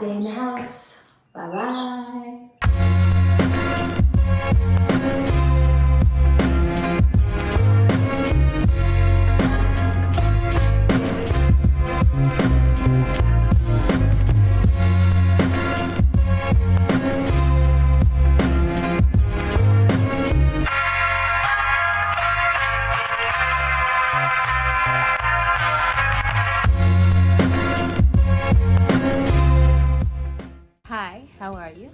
stay in the house. Bye bye. Hi, how are you?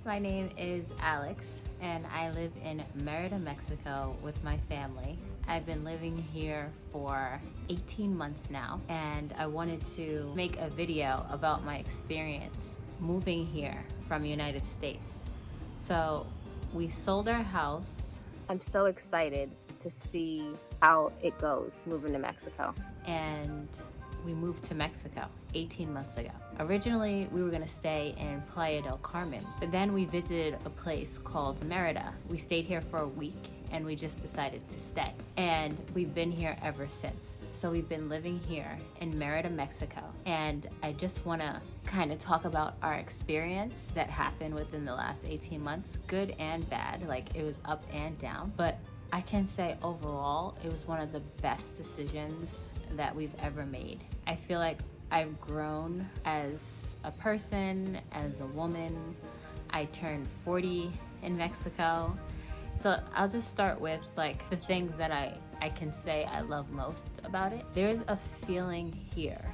My name is Alex and I live in Merida, Mexico with my family. I've been living here for 18 months now and I wanted to make a video about my experience moving here from the United States. So we sold our house. I'm so excited to see how it goes moving to Mexico. And we moved to Mexico 18 months ago. Originally, we were gonna stay in Playa del Carmen, but then we visited a place called Merida. We stayed here for a week and we just decided to stay. And we've been here ever since. So we've been living here in Merida, Mexico. And I just wanna kind of talk about our experience that happened within the last 18 months, good and bad, like it was up and down. But I can say overall, it was one of the best decisions that we've ever made. I feel like I've grown as a person, as a woman. I turned 40 in Mexico. So I'll just start with like the things that I can say I love most about it. There's a feeling here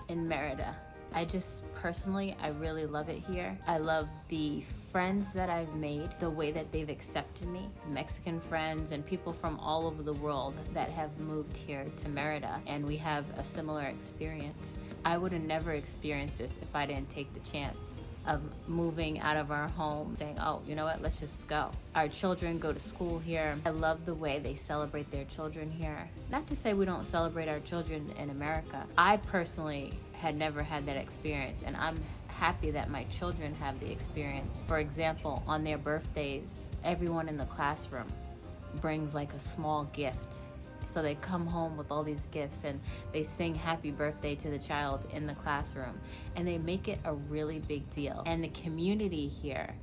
in Merida. I just personally, I really love it here. I love the friends that I've made, the way that they've accepted me, Mexican friends and people from all over the world that have moved here to Merida, and we have a similar experience. I would have never experienced this if I didn't take the chance of moving out of our home, saying, oh, you know what, let's just go. Our children go to school here. I love the way they celebrate their children here. Not to say we don't celebrate our children in America. I personally had never had that experience, and I'm happy that my children have the experience. For example, on their birthdays, everyone in the classroom brings like a small gift. So they come home with all these gifts and they sing happy birthday to the child in the classroom, and they make it a really big deal. And the community here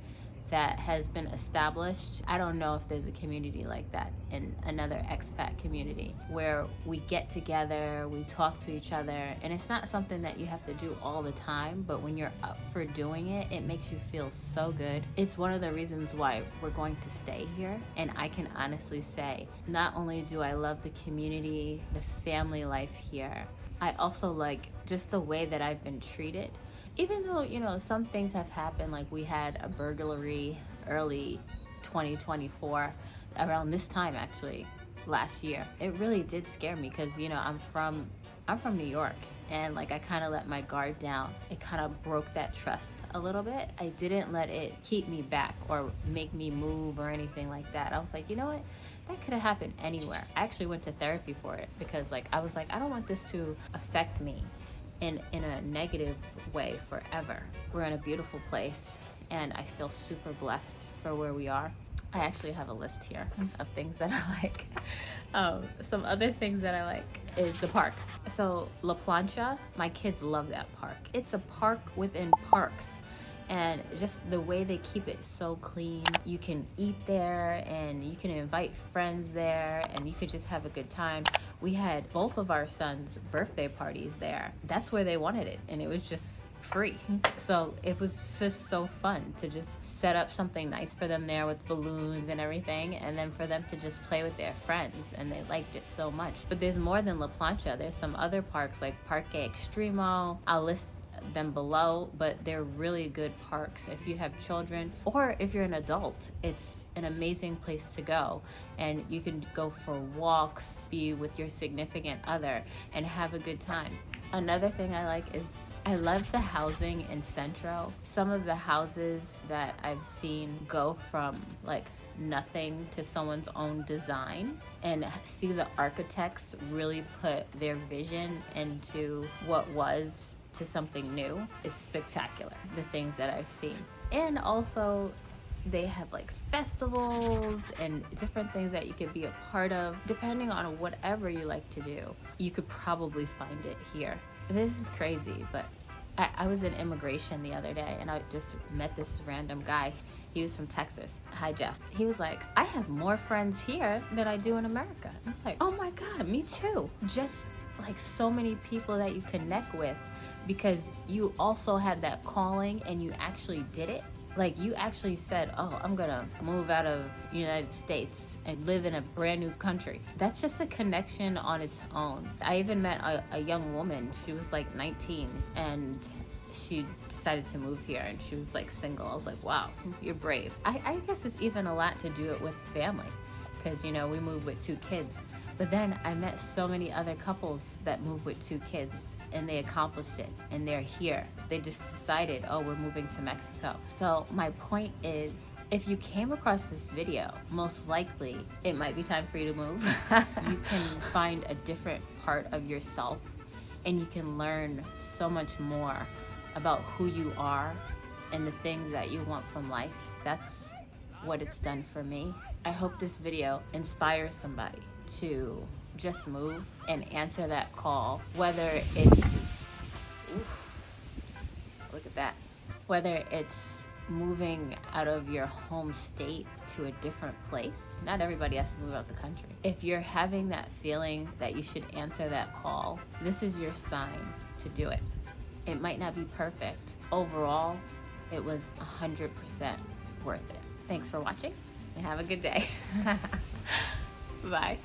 that has been established, I don't know if there's a community like that in another expat community, where we get together, we talk to each other, and it's not something that you have to do all the time, but when you're up for doing it, it makes you feel so good. It's one of the reasons why we're going to stay here, and I can honestly say, not only do I love the community, the family life here, I also like just the way that I've been treated. Even though, you know, some things have happened, like we had a burglary early 2024, around this time actually, last year. It really did scare me because, you know, I'm from New York, and like I kind of let my guard down. It kind of broke that trust a little bit. I didn't let it keep me back or make me move or anything like that. I was like, you know what? That could have happened anywhere. I actually went to therapy for it because like I was like, I don't want this to affect me in a negative way forever. We're in a beautiful place and I feel super blessed for where we are. I actually have a list here of things that I like. Some other things that I like is the park. So La Plancha, my kids love that park. It's a park within parks, and just the way they keep it so clean. You can eat there and you can invite friends there and you could just have a good time. We had both of our sons' birthday parties there. That's where they wanted it, and it was just free. So it was just so fun to just set up something nice for them there with balloons and everything, and then for them to just play with their friends, and they liked it so much. But there's more than La Plancha. There's some other parks like Parque Extremo. I'll list them below, but they're really good parks if you have children or if you're an adult. It's an amazing place to go, and you can go for walks, be with your significant other, and have a good time. Another thing I like is I love the housing in Centro. Some of the houses that I've seen go from like nothing to someone's own design, and see the architects really put their vision into what was to something new. It's spectacular, the things that I've seen. And also they have like festivals and different things that you could be a part of. Depending on whatever you like to do, you could probably find it here. This is crazy, but I was in immigration the other day and I just met this random guy. He was from Texas. Hi, Jeff. He was like, I have more friends here than I do in America. I was like, oh my God, me too. Just like so many people that you connect with because you also had that calling and you actually did it. Like you actually said, oh, I'm gonna move out of the United States and live in a brand new country. That's just a connection on its own. I even met a young woman. She was like 19 and she decided to move here and she was like single. I was like, wow, you're brave. I guess it's even a lot to do it with family because, you know, we moved with 2 kids. But then I met so many other couples that move with 2 kids and they accomplished it and they're here. They just decided, oh, we're moving to Mexico. So my point is, if you came across this video, most likely it might be time for you to move. You can find a different part of yourself and you can learn so much more about who you are and the things that you want from life. That's what it's done for me. I hope this video inspires somebody to just move and answer that call, whether it's, look at that, whether it's moving out of your home state to a different place. Not everybody has to move out the country. If you're having that feeling that you should answer that call, this is your sign to do it. It might not be perfect. Overall, it was 100% worth it. Thanks for watching and have a good day. Bye.